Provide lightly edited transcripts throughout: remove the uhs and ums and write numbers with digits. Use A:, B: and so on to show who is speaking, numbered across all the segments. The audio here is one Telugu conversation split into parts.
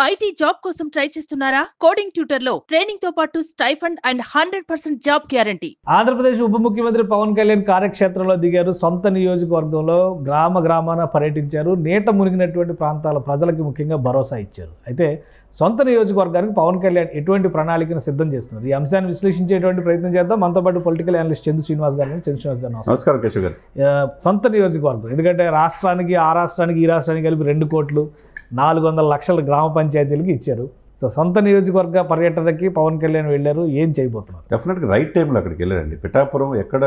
A: ఐటీ జాబ్ కోసం ట్రై చేస్తున్నారా? కోడింగ్ ట్యూటర్ లో ట్రైనింగ్ తో పాటు stipend and 100% job guarantee.
B: Andhra Pradesh ఉప ముఖ్యమంత్రి పవన్ కళ్యాణ్ కార్యక్షేత్రంలో దిగారు. సొంత నియోజకవర్గంలో గ్రామాన పర్యటించారు. నీట మునిగినటువంటి ప్రాంతాల ప్రజలకు ముఖ్యంగా భరోసా ఇచ్చారు. అయితే సొంత నియోజకవర్గానికి పవన్ కళ్యాణ్ ఎటువంటి ప్రణాళికను సిద్ధం చేస్తున్నారు? ఈ అంశాన్ని విశ్లేషించేటువంటి ప్రయత్నం చేద్దాం. మనతో పాటు పొలిటికల్ అనలిస్ట్ చందు శ్రీనివాస్ గారు.
C: నమస్కారం కేశవ్ గారు.
B: సొంత నియోజకవర్గం, ఎందుకంటే రాష్ట్రానికి ఈ రాష్ట్రానికి కలిపి 2 కోట్లు 400 లక్షల గ్రామ పంచాయతీలకి ఇచ్చారు. సో సొంత నియోజకవర్గ పర్యటనకి పవన్ కళ్యాణ్ వెళ్ళారు. ఏం చేయబోతున్నారు?
C: డెఫినెట్గా రైట్ టైంలో అక్కడికి వెళ్ళారండి. పిఠాపురం ఎక్కడ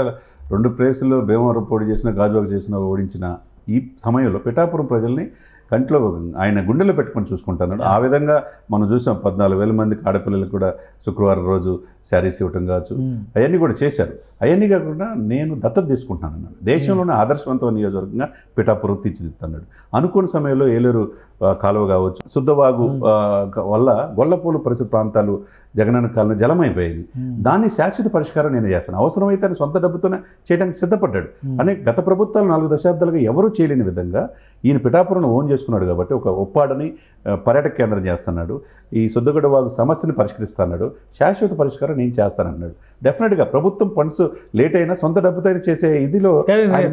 C: 2 ప్లేసుల్లో భీమవరం పోటీ చేసిన, గాజువాక చేసిన, ఓడించిన ఈ సమయంలో పిఠాపురం ప్రజల్ని కంట్లో ఆయన గుండెలో పెట్టుకొని చూసుకుంటున్నాడు. ఆ విధంగా మనం చూసాం. 14,000 మందికి ఆడపిల్లలకు కూడా శుక్రవారం రోజు శారీస్ ఇవ్వటం కావచ్చు, అవన్నీ కూడా చేశారు. అవన్నీ కాకుండా నేను దత్తత తీసుకుంటున్నాను అన్నాడు. దేశంలోనే ఆదర్శవంతమైన నియోజకవర్గంగా పిఠాపురం తీర్చిదిద్దుతున్నాడు. అనుకున్న సమయంలో ఏలూరు కాలువ కావచ్చు, శుద్ధవాగు వల్ల గొల్లపూలు పరిసర ప్రాంతాలు జగనన్న కాలంలో జలమైపోయేది. దాన్ని శాశ్వత పరిష్కారం నేను చేస్తాను, అవసరమైతే ఆయన సొంత డబ్బుతోనే చేయడానికి సిద్ధపడ్డాడు. అనే గత ప్రభుత్వాలు 4 దశాబ్దాలుగా ఎవరూ చేయలేని విధంగా ఈయన పిఠాపురం ఓన్ చేసుకున్నాడు. కాబట్టి ఒక ఉప్పాడని పర్యాటక కేంద్రం చేస్తున్నాడు. ఈ శుద్ధగొడ్డ వాగు సమస్యని పరిష్కరిస్తున్నాడు. శాశ్వత పరిష్కారం నేను చేస్తానన్నాడు. డెఫినెట్గా ప్రభుత్వం ఫండ్స్ లేట్ అయినా సొంత డబ్బుతో చేసే ఇదిలో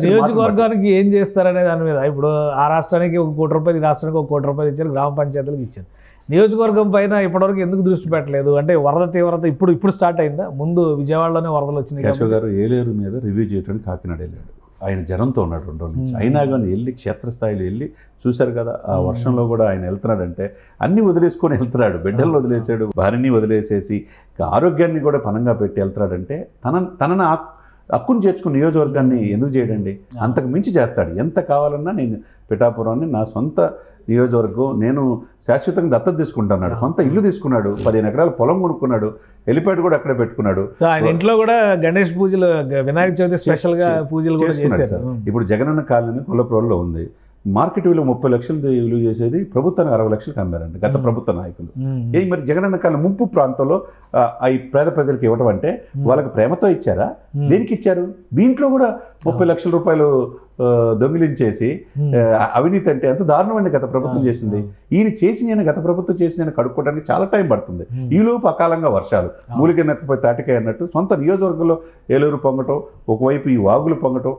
B: నియోజకవర్గానికి ఏం చేస్తారనే దాని మీద ఇప్పుడు ఆ రాష్ట్రానికి 1 కోటి రూపాయలు, ఈ రాష్ట్రానికి 1 కోటి రూపాయలు ఇచ్చారు, గ్రామ పంచాయతీలకు ఇచ్చారు. నియోజకవర్గం పైన ఇప్పటివరకు ఎందుకు దృష్టి పెట్టలేదు? అంటే వరద తీవ్రత ఇప్పుడు స్టార్ట్ అయిందా? ముందు విజయవాడలోనే వరదలు వచ్చినాయి.
C: కేశవ్ గారు ఏలేరు మీద రివ్యూ చేయడానికి కాకినాడ వెళ్ళాడు. ఆయన జనంతో ఉన్నాడు 2 రోజుల నుంచి. అయినా కానీ వెళ్ళి క్షేత్రస్థాయిలో వెళ్ళి చూశారు కదా. ఆ వర్షంలో కూడా ఆయన వెళ్తున్నాడంటే అన్నీ వదిలేసుకొని వెళ్తున్నాడు. బిడ్డలను వదిలేసాడు, భార్యని వదిలేసేసి ఆరోగ్యాన్ని కూడా పనంగా పెట్టి వెళ్తున్నాడంటే తనను హక్కును చేర్చుకుని నియోజకవర్గాన్ని ఎందుకు చేయడండి? అంతకు మించి చేస్తాడు. ఎంత కావాలన్నా నేను పిఠాపురాన్ని నా సొంత నియోజకవర్గం, నేను శాశ్వతంగా దత్తత తీసుకుంటున్నాడు. సొంత ఇల్లు తీసుకున్నాడు, 15 ఎకరాల పొలం కొనుక్కున్నాడు, హెలిప్యాడ్ కూడా అక్కడే పెట్టుకున్నాడు.
B: ఆయన ఇంట్లో కూడా గణేష్ పూజలు, వినాయక చవితి స్పెషల్ గా పూజలు కూడా చేశారు.
C: ఇప్పుడు జగనన్న కాలనీ కొల్లపురంలో ఉంది. మార్కెట్ విలువ 30 లక్షలు విలువ చేసేది ప్రభుత్వానికి 60 లక్షలకు అమ్మారండి గత ప్రభుత్వ నాయకులు. మరి జగనన్న కాలనీ ముంపు ప్రాంతంలో ఈ పేద ప్రజలకు ఇవ్వడం అంటే వాళ్ళకి ప్రేమతో ఇచ్చారా? దేనికి ఇచ్చారు? దీంట్లో కూడా 30 లక్షల రూపాయలు దొంగిలించేసి అవినీతి అంటే ఎంత దారుణమండి గత ప్రభుత్వం చేసింది. ఈయన చేసి నేను గత ప్రభుత్వం చేసి నేను కడుక్కోవడానికి చాలా టైం పడుతుంది. ఈలోపు అకాలంగా వర్షాలు మూలికెన్నకపోయి తాటికాయ అన్నట్టు సొంత నియోజకవర్గంలో ఏలూరు పొంగటం, ఒకవైపు ఈ వాగులు పొంగటం,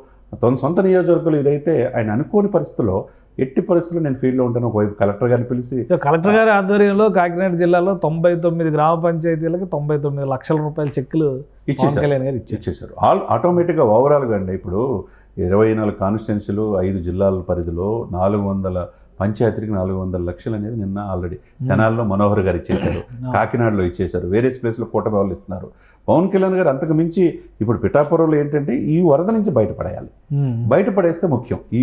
C: సొంత నియోజకవర్గంలో ఇదైతే ఆయన అనుకోని పరిస్థితుల్లో ఎట్టి పరిస్థితుల్లో నేను ఫీల్డ్లో ఉంటాను. ఒకవైపు కలెక్టర్ గారిని పిలిచి,
B: కలెక్టర్ గారి ఆధ్వర్యంలో కాకినాడ జిల్లాలో 99 గ్రామ పంచాయతీలకు 99 లక్షల రూపాయల చెక్కులు
C: ఇచ్చేసారు. ఆటోమేటిక్గా ఓవరాల్గా అండి ఇప్పుడు 24 కాన్స్టిట్యున్సీలు, 5 జిల్లాల పరిధిలో 400 పంచాయతీకి 400 లక్షలు అనేది నిన్న ఆల్రెడీ తెనాల్లో మనోహర్ గారు ఇచ్చేశారు, కాకినాడలో ఇచ్చేశారు, వేరే ప్లేస్లో కూటమి వాళ్ళు ఇస్తున్నారు. పవన్ కళ్యాణ్ గారు అంతకు మించి ఇప్పుడు పిఠాపురంలో ఏంటంటే ఈ వరద నుంచి బయటపడేయాలి. బయటపడేస్తే ముఖ్యం. ఈ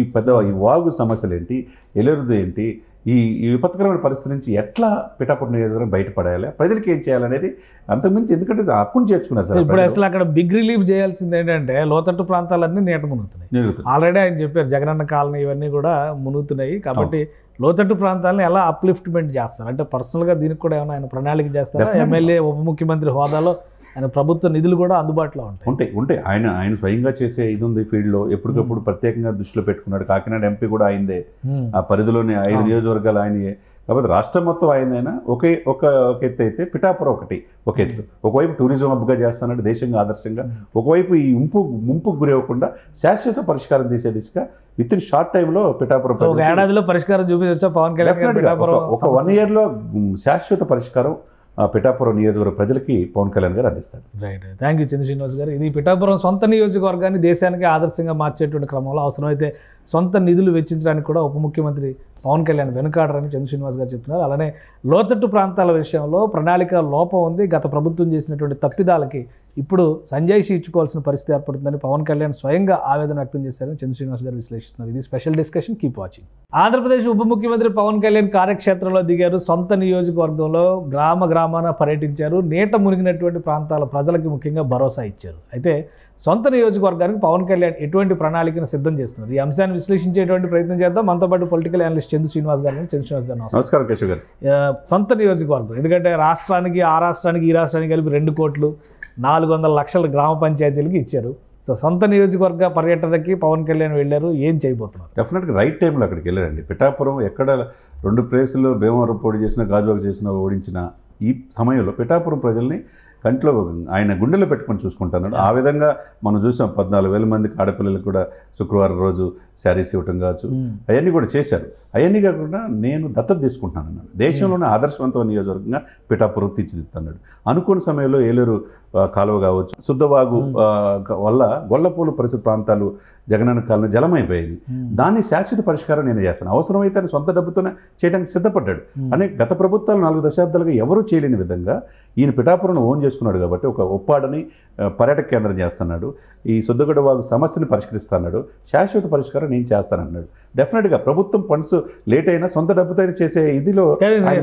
C: వాగు సమస్యలు ఏంటి, ఎలురుది ఏంటి, ఈ విపత్కరమైన పరిస్థితి నుంచి ఎట్లా పిఠాపురం నియోజకవర్గం బయటపడేయాలి, ప్రజలకు ఏం చేయాలనేది అంతకుమించి, ఎందుకంటే హక్కును చేర్చుకున్నారు సార్.
B: ఇప్పుడు అసలు అక్కడ బిగ్ రిలీఫ్ చేయాల్సింది ఏంటంటే లోతట్టు ప్రాంతాలన్నీ నీట మునుగుతున్నాయి. ఆల్రెడీ ఆయన చెప్పారు జగనన్న కాలనీ ఇవన్నీ కూడా మునుగుతున్నాయి. కాబట్టి లోతట్టు ప్రాంతాలను ఎలా అప్లిఫ్ట్మెంట్ చేస్తారు అంటే పర్సనల్గా దీనికి కూడా ఏమైనా ఆయన ప్రణాళిక చేస్తారా? ఎమ్మెల్యే ఉప ముఖ్యమంత్రి హోదాలో ఆయన ప్రభుత్వ నిధులు కూడా అందుబాటులో
C: ఉంటాయి. ఆయన స్వయంగా చేసే ఇది ఉంది. ఫీల్డ్లో ఎప్పటికప్పుడు ప్రత్యేకంగా దృష్టిలో పెట్టుకున్నాడు. కాకినాడ ఎంపీ కూడా ఆయనదే, ఆ పరిధిలోని 5 నియోజకవర్గాలు ఆయనయే. కాబట్టి రాష్ట్రం మొత్తం ఆయనైనా ఒక ఎత్తు అయితే పిఠాపురం ఒక ఎత్తు. ఒకవైపు టూరిజం హబ్గా చేస్తున్నాడు, దేశంగా ఆదర్శంగా. ఒకవైపు ఈ ముంపుకు గురి అవ్వకుండా శాశ్వత పరిష్కారం తీసే దిశగా విత్ ఇన్ షార్ట్ టైంలో పిఠాపురం
B: ఏడాదిలో పరిష్కారం చూపించవచ్చా పవన్ కళ్యాణ్?
C: ఒక 1 ఇయర్లో శాశ్వత పరిష్కారం పిఠాపురం నియోజకవర్గ ప్రజలకి పవన్ కళ్యాణ్ గారు అందిస్తారు.
B: రైట్, థ్యాంక్ యూ చంద్ర శ్రీనివాస్ గారు. ఇది పిఠాపురం సొంత నియోజకవర్గాన్ని దేశానికి ఆదర్శంగా మార్చేటువంటి క్రమంలో అవసరమైతే సొంత నిధులు వెచ్చించడానికి కూడా ఉప ముఖ్యమంత్రి పవన్ కళ్యాణ్ వెనుకాడరని చంద్ర శ్రీనివాస్ గారు చెప్తున్నారు. అలానే లోతట్టు ప్రాంతాల విషయంలో ప్రణాళిక లోపం ఉంది. గత ప్రభుత్వం చేసినటువంటి తప్పిదాలకి ఇప్పుడు సంజాయిషీ ఇచ్చుకోవాల్సిన పరిస్థితి ఏర్పడుతుందని పవన్ కళ్యాణ్ స్వయంగా ఆవేదన వ్యక్తం చేశారని చంద్ర శ్రీనివాస్ గారు విశ్లేషిస్తున్నారు. ఇది special discussion, keep watching. Andhra Pradesh ఉప ముఖ్యమంత్రి పవన్ కళ్యాణ్ కార్యక్షేత్రంలో దిగారు. సొంత నియోజకవర్గంలో గ్రామాన పర్యటించారు. నీట మునిగినటువంటి ప్రాంతాల ప్రజలకు ముఖ్యంగా భరోసా ఇచ్చారు. అయితే సొంత నియోజకవర్గానికి పవన్ కళ్యాణ్ ఎటువంటి ప్రణాళికను సిద్ధం చేస్తున్నారు? ఈ అంశాన్ని విశ్లేషించేటువంటి ప్రయత్నం చేద్దాం. మనతో పాటు పొలిటికల్ అనలిస్ట్ చందు శ్రీనివాస్ గారు.
C: నమస్కారం కేశవ్ గారు.
B: సొంత నియోజకవర్గం, ఎందుకంటే రాష్ట్రానికి ఈ రాష్ట్రానికి కలిపి 2 కోట్లు 400 లక్షల గ్రామ పంచాయతీలకి ఇచ్చారు. సో సొంత నియోజకవర్గ పర్యటనకి పవన్ కళ్యాణ్ వెళ్ళారు. ఏం చేయబోతున్నారు?
C: డెఫినెట్గా రైట్ టైంలో అక్కడికి వెళ్ళారండి. పిఠాపురం ఎక్కడ 2 ప్లేసుల్లో భీమవరం పోటీ చేసిన గాజువాక చేసిన ఓడించిన ఈ సమయంలో పిఠాపురం ప్రజల్ని కంట్లో ఆయన గుండెలో పెట్టుకొని చూసుకుంటున్నాడు. ఆ విధంగా మనం చూసాం 14,000 మందికి ఆడపిల్లలకు కూడా శుక్రవారం రోజు శారీస్ ఇవ్వటం కావచ్చు, అవన్నీ కూడా చేశారు. అవన్నీ కాకుండా నేను దత్తత తీసుకుంటున్నాను అన్నాడు. దేశంలోనే ఆదర్శవంతమైన నియోజకవర్గంగా పిఠాపురం తీర్చిదిద్దుతున్నాడు. అనుకోని సమయంలో ఏలూరు కాలువ కావచ్చు, శుద్ధవాగు వల్ల గొల్లపూలు పరిసర ప్రాంతాలు జగనన్న కాలనీ జలమైపోయేది. దాన్ని శాశ్వత పరిష్కారం నేను చేస్తాను, అవసరమైతే ఆయన సొంత డబ్బుతోనే చేయడానికి సిద్ధపడ్డాడు. అనే గత ప్రభుత్వాలు 4 దశాబ్దాలుగా ఎవరూ చేయలేని విధంగా ఈయన పిఠాపురం ఓన్ చేసుకున్నాడు. కాబట్టి ఒక ఉప్పాడని పర్యాటక కేంద్రం చేస్తున్నాడు, ఈ శుద్ధగొడ్డ వాగు సమస్యని పరిష్కరిస్తున్నాడు, శాశ్వత పరిష్కారం నేను చేస్తానన్నాడు. డెఫినెట్గా ప్రభుత్వం ఫండ్స్ లేట్ అయినా సొంత డబ్బుతో చేసే ఇదిలో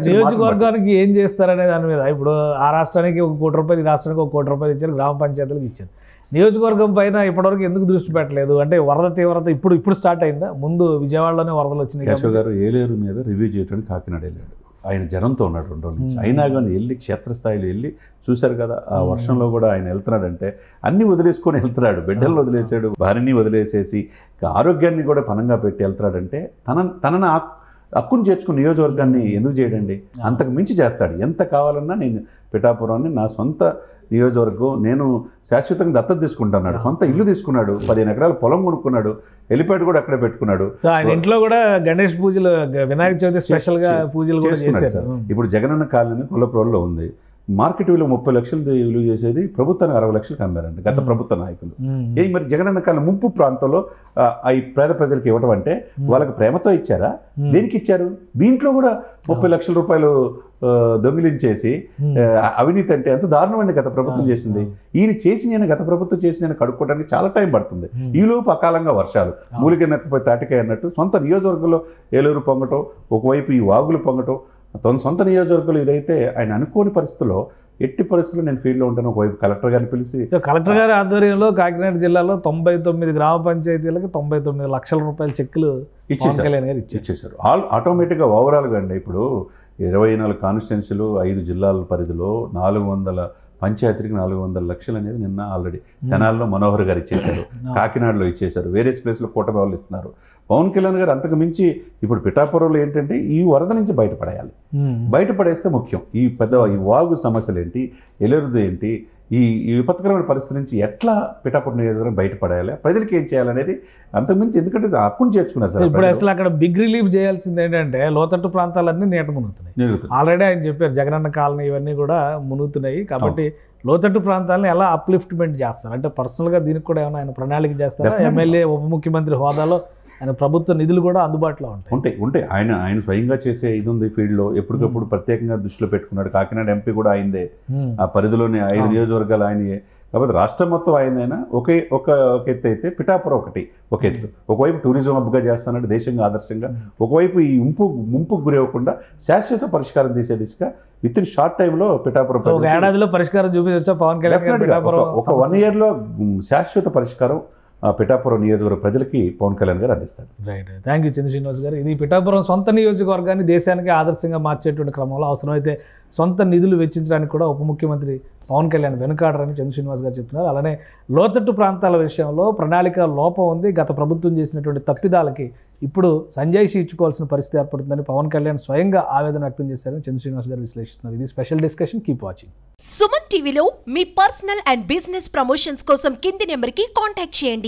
B: నియోజకవర్గానికి ఏం చేస్తారనే దాని మీద ఇప్పుడు ఆ రాష్ట్రానికి 1 కోటి రూపాయలు, ఈ రాష్ట్రానికి 1 కోటి రూపాయలు ఇచ్చారు, గ్రామ పంచాయతీలకు ఇచ్చారు. నియోజకవర్గం పైన ఇప్పటివరకు ఎందుకు దృష్టి పెట్టలేదు? అంటే వరద తీవ్రత ఇప్పుడు స్టార్ట్ అయిందా? ముందు విజయవాడలోనే వరదలు వచ్చినాయి.
C: కేశవ్ గారు ఏలేరు మీద రివ్యూ చేయడానికి కాకినాడ వెళ్ళాడు. ఆయన జనంతో ఉన్నాడు 2 రోజుల నుంచి. అయినా కానీ వెళ్ళి క్షేత్రస్థాయిలో వెళ్ళి చూశారు కదా, ఆ వర్షంలో కూడా ఆయన వెళ్తున్నాడంటే అన్నీ వదిలేసుకొని వెళ్తున్నాడు. బిడ్డలను వదిలేసాడు, భార్యని వదిలేసేసి ఆరోగ్యాన్ని కూడా పనంగా పెట్టి వెళ్తున్నాడంటే తనను హక్కును చేర్చుకుని నియోజకవర్గాన్ని ఎందుకు చేయడండి? అంతకు మించి చేస్తాడు. ఎంత కావాలన్నా నేను పిఠాపురాన్ని నా సొంత నియోజకవర్గం, నేను శాశ్వతంగా దత్తత తీసుకుంటున్నాడు. సొంత ఇల్లు తీసుకున్నాడు, 15 ఎకరాల పొలం కొనుక్కున్నాడు, హెలిప్యాడ్ కూడా అక్కడే పెట్టుకున్నాడు.
B: ఆయన ఇంట్లో కూడా గణేష్ పూజలు, వినాయక చవితి స్పెషల్గా పూజలు కూడా చేశారు.
C: ఇప్పుడు జగనన్న కాలనీ కొల్లప్రోల్లో ఉంది. మార్కెట్ విలువ 30 లక్షలు విలువ చేసేది ప్రభుత్వానికి 60 లక్షలకు అమ్మారండి గత ప్రభుత్వ నాయకులు. మరి జగనన్న కాలనీ ముంపు ప్రాంతంలో ఈ పేద ప్రజలకు ఇవ్వడం అంటే వాళ్ళకి ప్రేమతో ఇచ్చారా? దేనికి ఇచ్చారు? దీంట్లో కూడా 30 లక్షల రూపాయలు దొంగిలించేసి అవినీతి అంటే ఎంత దారుణం అండి గత ప్రభుత్వం చేసింది. ఈయన చేసి నేను గత ప్రభుత్వం చేసి నేను కడుక్కోవడానికి చాలా టైం పడుతుంది. ఈలోపు అకాలంగా వర్షాలు, మూలిక నెక్కపోయి తాటికాయ అన్నట్టు సొంత నియోజకవర్గంలో ఏలూరు పొంగటం, ఒకవైపు ఈ వాగులు పొంగటం, తన సొంత నియోజకవర్గంలో ఇదైతే ఆయన అనుకోని పరిస్థితుల్లో ఎట్టి పరిస్థితుల్లో నేను ఫీల్డ్లో ఉంటాను. ఒకవైపు కలెక్టర్ గారిని పిలిచి,
B: కలెక్టర్ గారి ఆధ్వర్యంలో కాకినాడ జిల్లాలో 99 గ్రామ పంచాయతీలకు 99 లక్షల రూపాయల చెక్కులు
C: ఇచ్చేసారు. ఆటోమేటిక్గా ఓవరాల్గా అండి ఇప్పుడు 24 కాన్స్టిట్యున్సీలు, 5 జిల్లాల పరిధిలో 400 పంచాయతీకి 400 లక్షలు అనేది నిన్న ఆల్రెడీ తెనాల్లో మనోహర్ గారు ఇచ్చేశారు, కాకినాడలో ఇచ్చేశారు, వేరియస్ ప్లేస్లో కూటమి వాళ్ళు ఇస్తున్నారు. పవన్ కళ్యాణ్ గారు అంతకు మించి ఇప్పుడు పిఠాపురంలో ఏంటంటే ఈ వరద నుంచి బయటపడేయాలి. బయటపడేస్తే ముఖ్యం. ఈ వాగు సమస్యలు ఏంటి, ఎలురుది ఏంటి, ఈ విపత్కరమైన పరిస్థితి నుంచి ఎట్లా పిఠాపురం నియోజకవర్గం బయటపడేయాలి, ప్రజలకి ఏం చేయాలనేది అంతకుమించి, ఎందుకంటే హక్కును చేర్చుకున్నారు సార్.
B: ఇప్పుడు అసలు అక్కడ బిగ్ రిలీఫ్ చేయాల్సింది ఏంటంటే లోతట్టు ప్రాంతాలన్నీ నీట మునుగుతున్నాయి. ఆల్రెడీ ఆయన చెప్పారు జగనన్న కాలనీ ఇవన్నీ కూడా మునుగుతున్నాయి. కాబట్టి లోతట్టు ప్రాంతాలను ఎలా అప్లిఫ్ట్మెంట్ చేస్తారు అంటే పర్సనల్గా దీనికి కూడా ఏమైనా ఆయన ప్రణాళిక చేస్తారా? ఎమ్మెల్యే, ఉప ముఖ్యమంత్రి హోదాలో ఆయన ప్రభుత్వ నిధులు కూడా అందుబాటులో
C: ఉంటాయి. ఆయన స్వయంగా చేసే ఇది ఉంది ఫీల్డ్లో, ఎప్పటికప్పుడు ప్రత్యేకంగా దృష్టిలో పెట్టుకున్నాడు. కాకినాడ ఎంపీ కూడా ఆయనదే, ఆ పరిధిలోని 5 నియోజకవర్గాలు ఆయనయే. కాబట్టి రాష్ట్రం మొత్తం ఆయనైనా ఒక ఎత్తు అయితే పిఠాపురం ఒక ఎత్తు. ఒకవైపు టూరిజం హబ్గా చేస్తానంటే దేశంగా ఆదర్శంగా, ఒకవైపు ఈ ముంపుకు గురి అవ్వకుండా శాశ్వత పరిష్కారం తీసే దిశగా విత్ ఇన్ షార్ట్ టైంలో పిఠాపురం
B: ఒక ఏడాదిలో పరిష్కారం చూపించవచ్చా పవన్ కళ్యాణ్?
C: ఒక 1 ఇయర్లో శాశ్వత పరిష్కారం పిఠాపురం నియోజకవర్గ ప్రజలకి పవన్ కళ్యాణ్ గారు అందిస్తారు.
B: రైట్, థ్యాంక్ యూ చంద్ర శ్రీనివాస్ గారు. ఇది పిఠాపురం సొంత నియోజకవర్గాన్ని దేశానికి ఆదర్శంగా మార్చేటువంటి క్రమంలో అవసరమైతే సొంత నిధులు వెచ్చించడానికి కూడా ఉప ముఖ్యమంత్రి పవన్ కళ్యాణ్ వెనుకాడరని చంద్ర శ్రీనివాస్ గారు చెప్తున్నారు. అలానే లోతట్టు ప్రాంతాల విషయంలో ప్రణాళిక లోపం ఉంది. గత ప్రభుత్వం చేసినటువంటి తప్పిదాలకి ఇప్పుడు సంజాయిషీ ఇచ్చుకోవాల్సిన పరిస్థితి ఏర్పడుతుందని పవన్ కళ్యాణ్ స్వయంగా ఆవేదన వ్యక్తం చేశారని చంద్ర శ్రీనివాస్ గారు విశ్లేషిస్తున్నారు. ఇది special discussion. Keep watching.
D: Suman టీవీలో మీ పర్సనల్ అండ్ బిజినెస్ ప్రమోషన్స్ కోసం కింది నెంబర్కి కాంటాక్ట్ చేయండి.